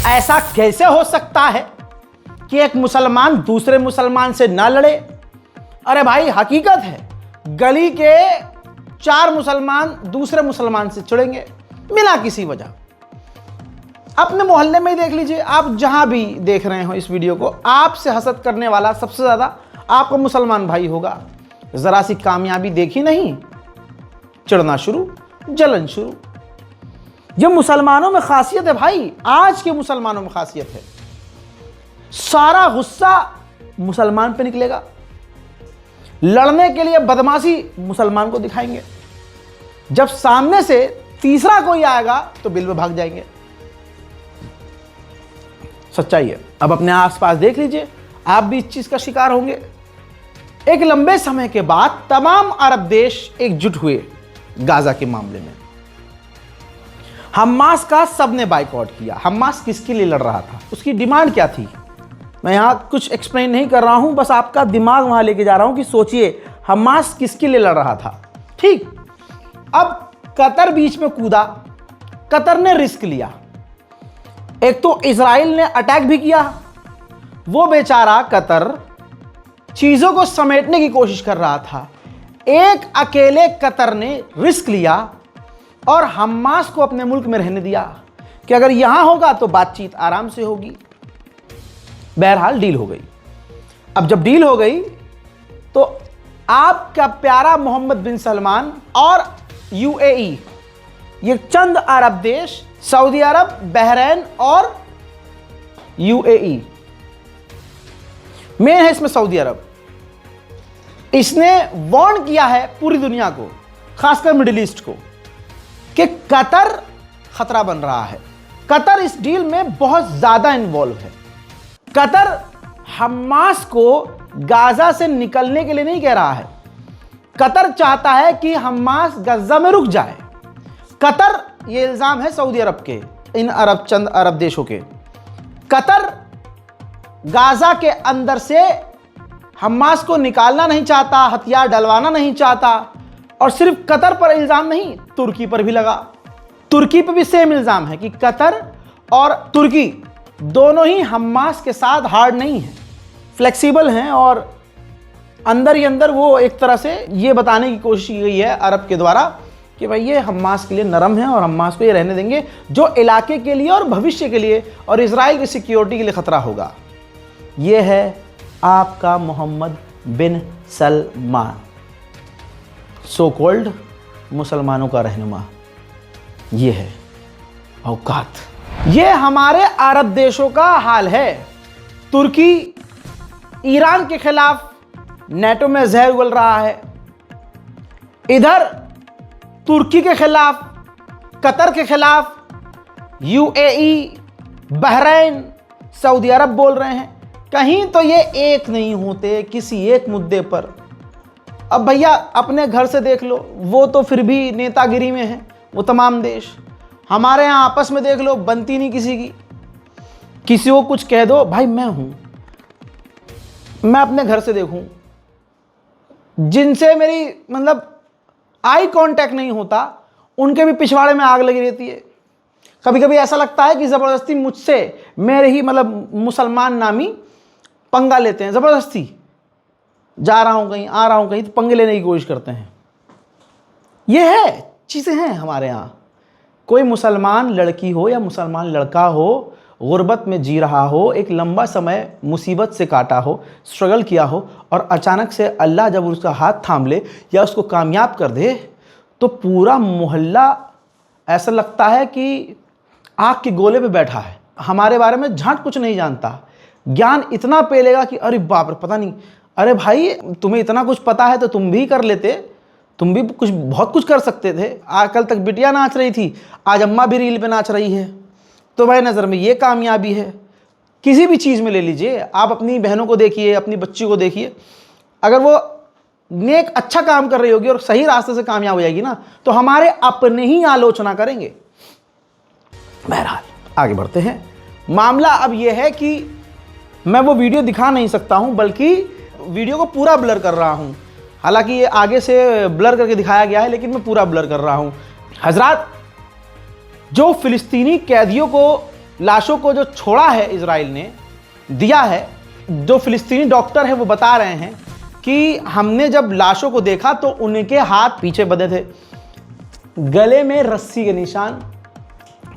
ऐसा कैसे हो सकता है कि एक मुसलमान दूसरे मुसलमान से ना लड़े? अरे भाई हकीकत है, गली के 4 मुसलमान दूसरे मुसलमान से चिढ़ेंगे बिना किसी वजह। अपने मोहल्ले में ही देख लीजिए, आप जहां भी देख रहे हो इस वीडियो को, आपसे हसद करने वाला सबसे ज्यादा आपका मुसलमान भाई होगा। जरा सी कामयाबी देखी नहीं, चिढ़ना शुरू, जलन शुरू। ये मुसलमानों में खासियत है भाई, आज के मुसलमानों में खासियत है। सारा गुस्सा मुसलमान पे निकलेगा, लड़ने के लिए बदमाशी मुसलमान को दिखाएंगे। जब सामने से तीसरा कोई आएगा तो बिल में भाग जाएंगे। सच्चाई है। अब अपने आसपास देख लीजिए, आप भी इस चीज का शिकार होंगे। एक लंबे समय के बाद तमाम अरब देश एकजुट हुए गाजा के मामले में। हमास का सबने बाइकआउट किया। हमास किसके लिए लड़ रहा था, उसकी डिमांड क्या थी? मैं यहां कुछ एक्सप्लेन नहीं कर रहा हूं, बस आपका दिमाग वहां लेके जा रहा हूं कि सोचिए हमास किसके लिए लड़ रहा था। ठीक, अब कतर बीच में कूदा। कतर ने रिस्क लिया। एक तो इजराइल ने अटैक भी किया, वो बेचारा कतर चीजों को समेटने की कोशिश कर रहा था। एक अकेले कतर ने रिस्क लिया और हमास को अपने मुल्क में रहने दिया कि अगर यहां होगा तो बातचीत आराम से होगी। बहरहाल डील हो गई। अब जब डील हो गई तो आपका प्यारा मोहम्मद बिन सलमान और यूएई, ये चंद अरब देश, सऊदी अरब, बहरीन और यूएई, मेन है इसमें सऊदी अरब, इसने वार्न किया है पूरी दुनिया को, खासकर मिडिल ईस्ट को, कि कतर खतरा बन रहा है। कतर इस डील में बहुत ज्यादा इन्वॉल्व है। कतर हमास को गाजा से निकलने के लिए नहीं कह रहा है। कतर चाहता है कि हमास गजा में रुक जाए। कतर, ये इल्जाम है सऊदी अरब के, इन चंद अरब देशों के। कतर गाजा के अंदर से हमास को निकालना नहीं चाहता, हथियार डलवाना नहीं चाहता। और सिर्फ कतर पर इल्जाम नहीं, तुर्की पर भी लगा। तुर्की पर भी सेम इल्जाम है कि कतर और तुर्की दोनों ही हमास के साथ हार्ड नहीं है, फ्लेक्सिबल हैं। और अंदर ही अंदर वो एक तरह से ये बताने की कोशिश की गई है अरब के द्वारा कि भाई ये हमास के लिए नरम है और हमास को ये रहने देंगे जो इलाके के लिए और भविष्य के लिए और इजराइल की सिक्योरिटी के लिए खतरा होगा। ये है आपका मोहम्मद बिन सलमान, सो कॉल्ड मुसलमानों का रहनुमा। ये है औकात। ये हमारे अरब देशों का हाल है। तुर्की ईरान के खिलाफ नेटो में जहर उगल रहा है, इधर तुर्की के खिलाफ, कतर के खिलाफ यूएई, बहरीन, सऊदी अरब बोल रहे हैं। कहीं तो ये एक नहीं होते किसी एक मुद्दे पर। अब भैया अपने घर से देख लो, वो तो फिर भी नेतागिरी में है वो तमाम देश। हमारे यहाँ आपस में देख लो, बनती नहीं किसी की। किसी को कुछ कह दो, भाई मैं हूं, मैं अपने घर से देखूं, जिनसे मेरी मतलब आई कांटेक्ट नहीं होता, उनके भी पिछवाड़े में आग लगी रहती है। कभी कभी ऐसा लगता है कि ज़बरदस्ती मुझसे मेरे ही मतलब मुसलमान नामी पंगा लेते हैं। ज़बरदस्ती जा रहा हूँ कहीं, आ रहा हूँ कहीं, तो पंगे लेने की कोशिश करते हैं। ये है, चीज़ें हैं हमारे यहाँ। कोई मुसलमान लड़की हो या मुसलमान लड़का हो, गुर्बत में जी रहा हो, एक लंबा समय मुसीबत से काटा हो, स्ट्रगल किया हो, और अचानक से अल्लाह जब उसका हाथ थाम ले या उसको कामयाब कर दे, तो पूरा मोहल्ला ऐसा लगता है कि आग के गोले पे बैठा है। हमारे बारे में झांट कुछ नहीं जानता, ज्ञान इतना पेलेगा कि अरे बाप रे, पता नहीं। अरे भाई तुम्हें इतना कुछ पता है तो तुम भी कर लेते, तुम भी कुछ बहुत कुछ कर सकते थे। कल तक बिटिया नाच रही थी, आज अम्मा भी रील पे नाच रही है। तो भाई नज़र में ये कामयाबी है। किसी भी चीज़ में ले लीजिए, आप अपनी बहनों को देखिए, अपनी बच्ची को देखिए, अगर वो नेक अच्छा काम कर रही होगी और सही रास्ते से कामयाब हो जाएगी ना, तो हमारे अपने ही आलोचना करेंगे। बहरहाल आगे बढ़ते हैं। मामला अब यह है कि मैं वो वीडियो दिखा नहीं सकता हूं, बल्कि वीडियो को पूरा ब्लर कर रहा हूं। हालांकि ये आगे से ब्लर करके दिखाया गया है, लेकिन मैं पूरा ब्लर कर रहा हूं। हजरात, जो फिलिस्तीनी कैदियों को लाशों को जो छोड़ा है इजराइल ने दिया है, जो फिलिस्तीनी डॉक्टर है वो बता रहे हैं कि हमने जब लाशों को देखा तो उनके हाथ पीछे बंधे थे, गले में रस्सी के निशान,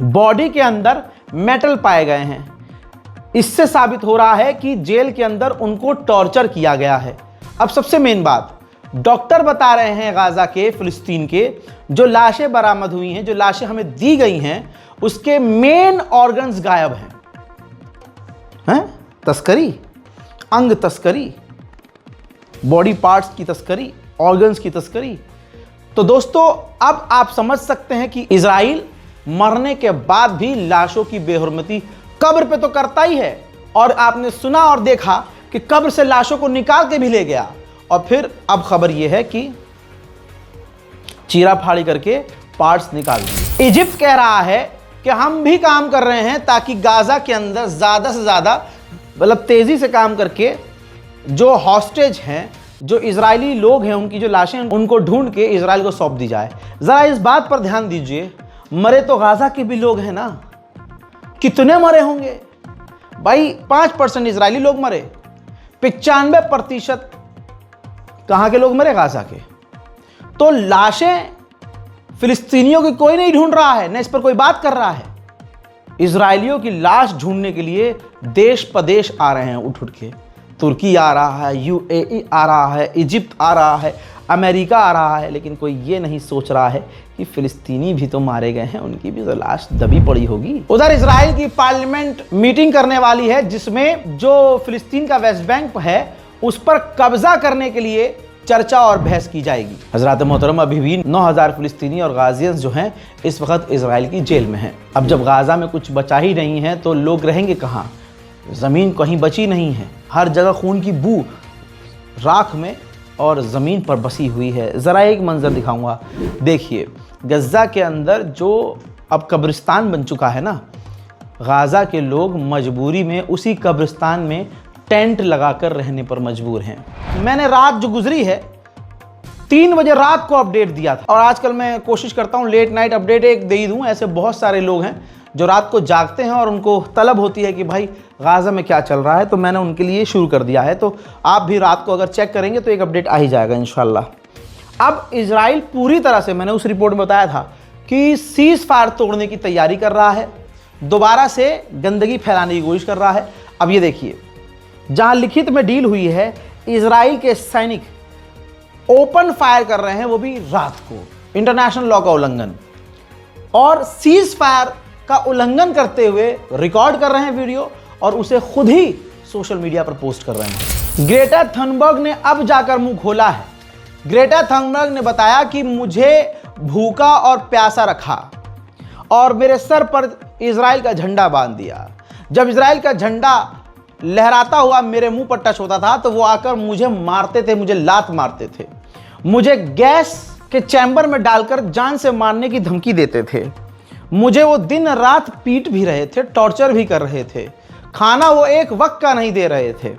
बॉडी के अंदर मेटल पाए गए हैं। इससे साबित हो रहा है कि जेल के अंदर उनको टॉर्चर किया गया है। अब सबसे मेन बात, डॉक्टर बता रहे हैं गाजा के, फिलिस्तीन के, जो लाशें बरामद हुई हैं, जो लाशें हमें दी गई हैं, उसके मेन ऑर्गन्स गायब हैं। तस्करी, अंग तस्करी, बॉडी पार्ट्स की तस्करी, ऑर्गन्स की तस्करी। तो दोस्तों अब आप समझ सकते हैं कि इजराइल मरने के बाद भी लाशों की बेहुरमती कब्र पे तो करता ही है, और आपने सुना और देखा कि कब्र से लाशों को निकाल के भी ले गया, और फिर अब खबर यह है कि चीरा फाड़ी करके पार्ट्स निकाल दिए। इजिप्ट कह रहा है कि हम भी काम कर रहे हैं ताकि गाजा के अंदर ज़्यादा से ज़्यादा, मतलब तेज़ी से काम करके जो हॉस्टेज हैं, जो इजरायली लोग हैं, उनकी जो लाशें, उनको ढूंढ के इजराइल को सौंप दी जाए। ज़रा इस बात पर ध्यान दीजिए, मरे तो गाजा के भी लोग हैं ना, कितने मरे होंगे भाई? 5% इजरायली लोग मरे, 95% कहाँ के लोग मरे? गाजा के। तो लाशें फिलिस्तीनियों की कोई नहीं ढूंढ रहा है, न इस पर कोई बात कर रहा है। इजरायलियों की लाश ढूंढने के लिए देश प्रदेश आ रहे हैं उठ के। तुर्की आ रहा है, यूएई आ रहा है, इजिप्ट आ रहा है, अमेरिका आ रहा है, लेकिन कोई ये नहीं सोच रहा है कि फिलिस्तीनी भी तो मारे गए हैं, उनकी भी तो लाश दबी पड़ी होगी। उधर इजराइल की पार्लियामेंट मीटिंग करने वाली है, जिसमें जो फिलिस्तीन का वेस्ट बैंक है उस पर कब्जा करने के लिए चर्चा और बहस की जाएगी। हजरत मोहतरम, अभी भी 9000 फिलिस्तीनी और गाजियंस जो हैं इस वक्त इजराइल की जेल में हैं। अब जब गाजा में कुछ बचा ही नहीं है तो लोग रहेंगे कहाँ? ज़मीन कहीं बची नहीं है, हर जगह खून की बू राख में और ज़मीन पर बसी हुई है। ज़रा एक मंजर दिखाऊंगा, देखिए गज़ा के अंदर जो अब कब्रिस्तान बन चुका है ना, गाज़ा के लोग मजबूरी में उसी कब्रिस्तान में टेंट लगाकर रहने पर मजबूर हैं। मैंने रात जो गुजरी है 3 बजे रात को अपडेट दिया था, और आजकल मैं कोशिश करता हूँ लेट नाइट अपडेट एक दे ही दूँ। ऐसे बहुत सारे लोग हैं जो रात को जागते हैं और उनको तलब होती है कि भाई गाज़ा में क्या चल रहा है, तो मैंने उनके लिए शुरू कर दिया है। तो आप भी रात को अगर चेक करेंगे तो एक अपडेट आ ही जाएगा इंशाल्लाह। अब इजराइल पूरी तरह से, मैंने उस रिपोर्ट में बताया था कि सीज़ फायर तोड़ने की तैयारी कर रहा है, दोबारा से गंदगी फैलाने की कोशिश कर रहा है। अब ये देखिए, जहाँ लिखित में डील हुई है, इजराइल के सैनिक ओपन फायर कर रहे हैं, वो भी रात को, इंटरनेशनल लॉ का उल्लंघन, और सीज़ फायर का उल्लंघन करते हुए रिकॉर्ड कर रहे हैं वीडियो और उसे खुद ही सोशल मीडिया पर पोस्ट कर रहे हैं। ग्रेटा थनबर्ग ने अब जाकर मुंह खोला है। ग्रेटा थनबर्ग ने बताया कि मुझे भूखा और प्यासा रखा और मेरे सर पर इजराइल का झंडा बांध दिया। जब इजराइल का झंडा लहराता हुआ मेरे मुंह पर टच होता था तो वो आकर मुझे मारते थे, मुझे लात मारते थे, मुझे गैस के चैम्बर में डालकर जान से मारने की धमकी देते थे, मुझे वो दिन रात पीट भी रहे थे, टॉर्चर भी कर रहे थे, खाना वो एक वक्त का नहीं दे रहे थे।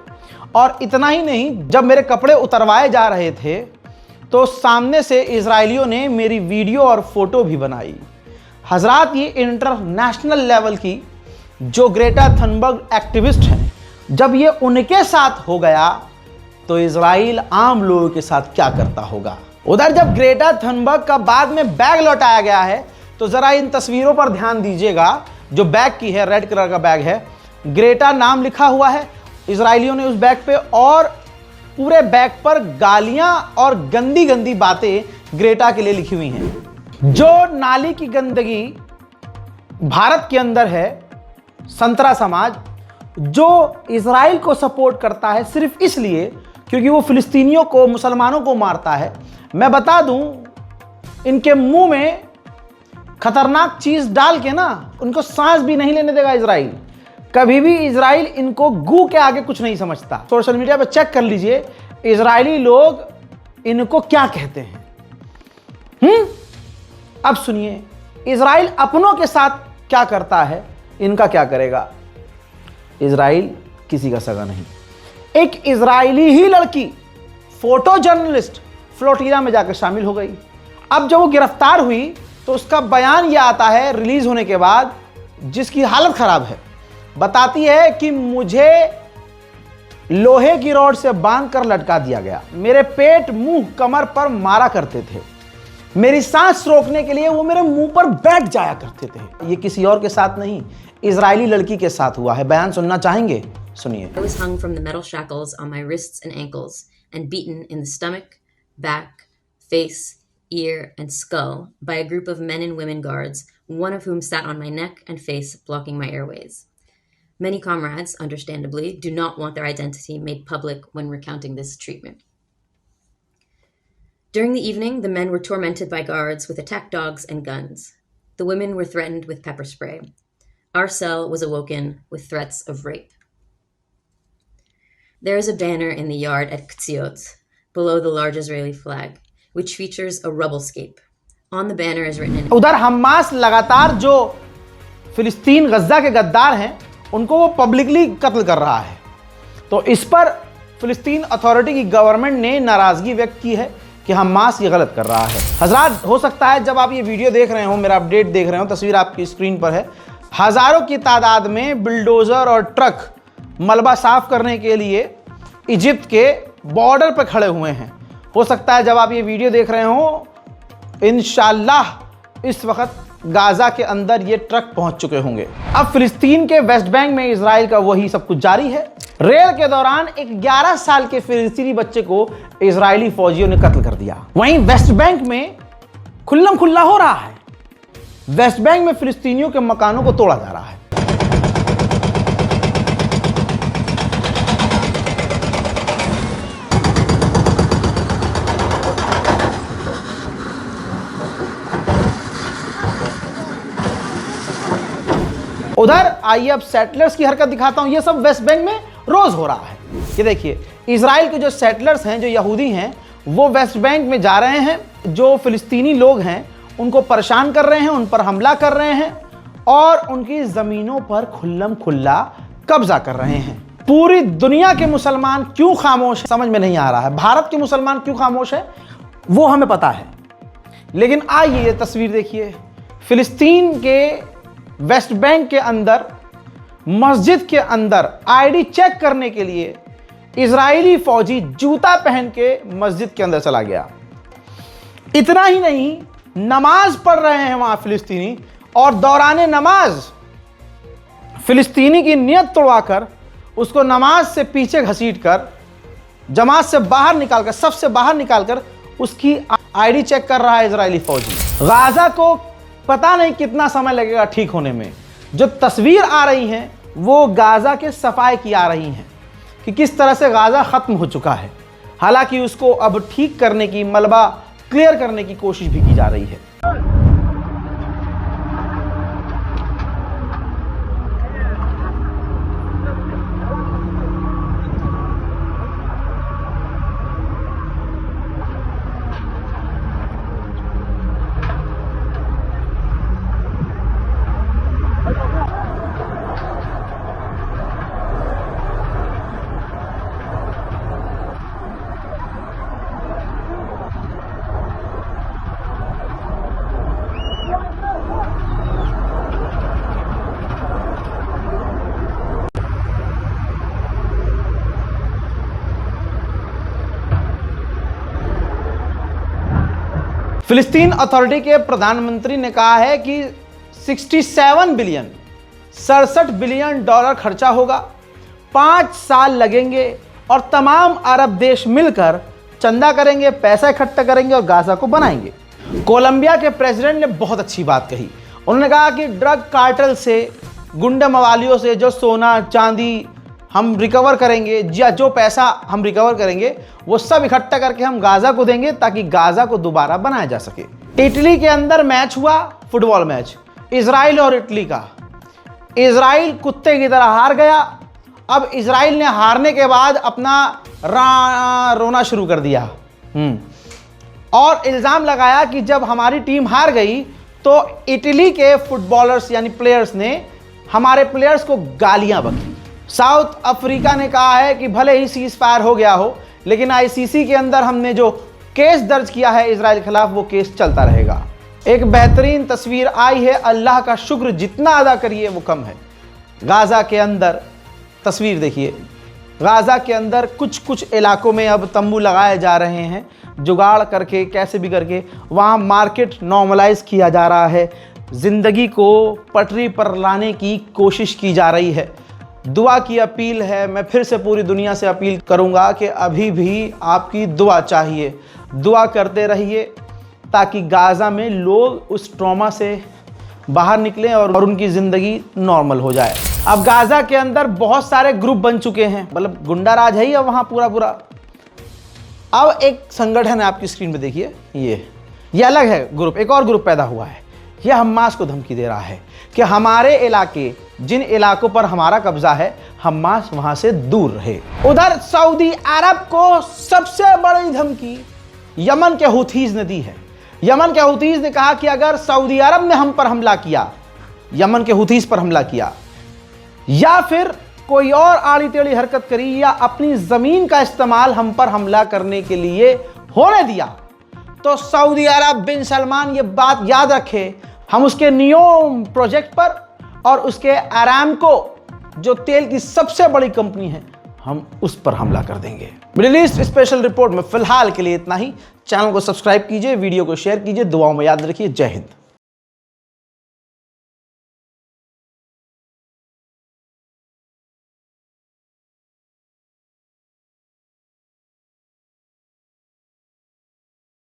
और इतना ही नहीं, जब मेरे कपड़े उतरवाए जा रहे थे तो सामने से इजरायलियों ने मेरी वीडियो और फोटो भी बनाई। हजरात, ये इंटरनेशनल लेवल की जो ग्रेटा थनबर्ग एक्टिविस्ट हैं, जब ये उनके साथ हो गया तो इजराइल आम लोगों के साथ क्या करता होगा। उधर जब ग्रेटा थनबर्ग का बाद में बैग लौटाया गया है तो ज़रा इन तस्वीरों पर ध्यान दीजिएगा। जो बैग की है, रेड कलर का बैग है, ग्रेटा नाम लिखा हुआ है इजरायलियों ने उस बैग पे, और पूरे बैग पर गालियां और गंदी गंदी बातें ग्रेटा के लिए लिखी हुई हैं। जो नाली की गंदगी भारत के अंदर है, संतरा समाज जो इजराइल को सपोर्ट करता है सिर्फ इसलिए क्योंकि वो फिलिस्तीनियों को, मुसलमानों को मारता है। मैं बता दूं, इनके मुंह में खतरनाक चीज डाल के ना उनको सांस भी नहीं लेने देगा इजराइल। कभी भी इजराइल इनको गू के आगे कुछ नहीं समझता। सोशल मीडिया पर चेक कर लीजिए इजरायली लोग इनको क्या कहते हैं। अब सुनिए, इजराइल अपनों के साथ क्या करता है, इनका क्या करेगा। इजराइल किसी का सगा नहीं। एक इजरायली ही लड़की फोटो जर्नलिस्ट फ्लोटिला में जाकर शामिल हो गई। अब जब वो गिरफ्तार हुई तो उसका बयान यह आता है रिलीज होने के बाद जिसकी हालत खराब है, बताती है कि मुझे लोहे की रॉड से बांधकर लटका दिया गया, मेरे पेट, मुंह, कमर पर मारा करते थे, मेरी सांस रोकने के लिए वो मेरे मुंह पर बैठ जाया करते थे। ये किसी और के साथ नहीं, इजरायली लड़की के साथ हुआ है। बयान सुनना चाहेंगे? सुनिए। I was hung from the metal shackles on my wrists and ankles and beaten in the stomach, back, face, ear, and skull by a group of men and women guards, one of whom sat on my neck and face, blocking my airways. Many comrades, understandably, do not want their identity made public when recounting this treatment. During the evening, the men were tormented by guards with attack dogs and guns. The women were threatened with pepper spray. Our cell was awoken with threats of rape. There is a banner in the yard at Ktziot, below the large Israeli flag, which features a rubblescape. On the banner is written in... उधर Hamas लगातार जो फिलिस्तीन गज्जा के गद्दार हैं उनको वो publicly कत्ल कर रहा है। तो इस पर फिलिस्तीन अथॉरिटी की गवर्नमेंट ने नाराजगी व्यक्त की है कि हमास ये गलत कर रहा है। हजरात, हो सकता है जब आप ये वीडियो देख रहे हो, मेरा अपडेट देख रहे हो, तस्वीर आपकी स्क्रीन पर है, हजारों की तादाद में बिल्डोजर और ट्रक मलबा साफ करने के लिए इजिप्ट के बॉर्डर पर खड़े हुए हैं। हो सकता है जब आप ये वीडियो देख रहे हो, इंशाल्लाह इस वक्त गाजा के अंदर ये ट्रक पहुंच चुके होंगे। अब फिलिस्तीन के वेस्ट बैंक में इजराइल का वही सब कुछ जारी है। रेल के दौरान एक 11 साल के फिलिस्तीनी बच्चे को इजरायली फौजियों ने कत्ल कर दिया। वहीं वेस्ट बैंक में खुल्लम खुल्ला हो रहा है। वेस्ट बैंक में फिलिस्तीनियों के मकानों को तोड़ा जा रहा है। उधर आइए अब सेटलर्स की हरकत दिखाता हूं। ये सब वेस्ट बैंक में रोज हो रहा है। ये देखिए, इजराइल के जो सेटलर्स हैं, जो यहूदी हैं, वो वेस्ट बैंक में जा रहे हैं, जो फिलिस्तीनी लोग हैं उनको परेशान कर रहे हैं, उन पर हमला कर रहे हैं और उनकी जमीनों पर खुल्लम खुल्ला कब्जा कर रहे हैं। पूरी दुनिया के मुसलमान क्यों खामोश है समझ में नहीं आ रहा है। भारत के मुसलमान क्यों खामोश है वो हमें पता है, लेकिन आइए ये तस्वीर देखिए। फिलिस्तीन के वेस्ट बैंक के अंदर मस्जिद के अंदर आईडी चेक करने के लिए इजरायली फौजी जूता पहन के मस्जिद के अंदर चला गया। इतना ही नहीं, नमाज पढ़ रहे हैं वहां फिलिस्तीनी, और दौरान नमाज फिलिस्तीनी की नियत तोड़वाकर उसको नमाज से पीछे घसीटकर जमात से बाहर निकालकर, सबसे बाहर निकालकर उसकी आईडी चेक कर रहा है इजरायली फौजी। गाजा को पता नहीं कितना समय लगेगा ठीक होने में। जो तस्वीर आ रही है वो गाजा के सफाई की आ रही हैं कि किस तरह से गाजा खत्म हो चुका है। हालांकि उसको अब ठीक करने की, मलबा क्लियर करने की कोशिश भी की जा रही है। फिलिस्तीन अथॉरिटी के प्रधानमंत्री ने कहा है कि 67 बिलियन डॉलर खर्चा होगा, 5 साल लगेंगे और तमाम अरब देश मिलकर चंदा करेंगे, पैसा इकट्ठा करेंगे और गाजा को बनाएंगे। कोलंबिया के प्रेसिडेंट ने बहुत अच्छी बात कही। उन्होंने कहा कि ड्रग कार्टेल से, गुंडा मवालियों से जो सोना चांदी हम रिकवर करेंगे, या जो पैसा हम रिकवर करेंगे वो सब इकट्ठा करके हम गाजा को देंगे ताकि गाजा को दोबारा बनाया जा सके। इटली के अंदर मैच हुआ, फुटबॉल मैच, इजराइल और इटली का। इजराइल कुत्ते की तरह हार गया। अब इजराइल ने हारने के बाद अपना रोना शुरू कर दिया और इल्ज़ाम लगाया कि जब हमारी टीम हार गई तो इटली के फुटबॉलर्स यानी प्लेयर्स ने हमारे प्लेयर्स को गालियां बकी। साउथ अफ्रीका ने कहा है कि भले ही सीज फायर हो गया हो, लेकिन आईसीसी के अंदर हमने जो केस दर्ज किया है इजराइल के खिलाफ वो केस चलता रहेगा। एक बेहतरीन तस्वीर आई है, अल्लाह का शुक्र जितना अदा करिए वो कम है। गाज़ा के अंदर तस्वीर देखिए, गाज़ा के अंदर कुछ कुछ इलाकों में अब तंबू लगाए जा रहे हैं, जुगाड़ करके कैसे भी करके वहाँ मार्केट नॉर्मलाइज किया जा रहा है, ज़िंदगी को पटरी पर लाने की कोशिश की जा रही है। दुआ की अपील है, मैं फिर से पूरी दुनिया से अपील करूँगा कि अभी भी आपकी दुआ चाहिए, दुआ करते रहिए ताकि गाज़ा में लोग उस ट्रॉमा से बाहर निकलें और उनकी ज़िंदगी नॉर्मल हो जाए। अब गाज़ा के अंदर बहुत सारे ग्रुप बन चुके हैं, मतलब गुंडा राज है ही अब वहाँ पूरा। अब एक संगठन है, आपकी स्क्रीन पे देखिए, ये अलग है ग्रुप, एक और ग्रुप पैदा हुआ है। ये हमास को धमकी दे रहा है कि हमारे इलाके, जिन इलाकों पर हमारा कब्जा है, हमास वहाँ से दूर रहे। उधर सऊदी अरब को सबसे बड़ी धमकी यमन के हुथीज ने दी है। यमन के हुथीज ने कहा कि अगर सऊदी अरब ने हम पर हमला किया, यमन के हुथीज पर हमला किया, या फिर कोई और आड़ी टेढ़ी हरकत करी या अपनी जमीन का इस्तेमाल हम पर हमला करने के लिए होने दिया, तो सऊदी अरब बिन सलमान ये बात याद रखे, हम उसके नियोम प्रोजेक्ट पर और उसके अरामको जो तेल की सबसे बड़ी कंपनी है, हम उस पर हमला कर देंगे। मिडिल ईस्ट स्पेशल रिपोर्ट में फिलहाल के लिए इतना ही। चैनल को सब्सक्राइब कीजिए, वीडियो को शेयर कीजिए, दुआओं में याद रखिए। जय हिंद।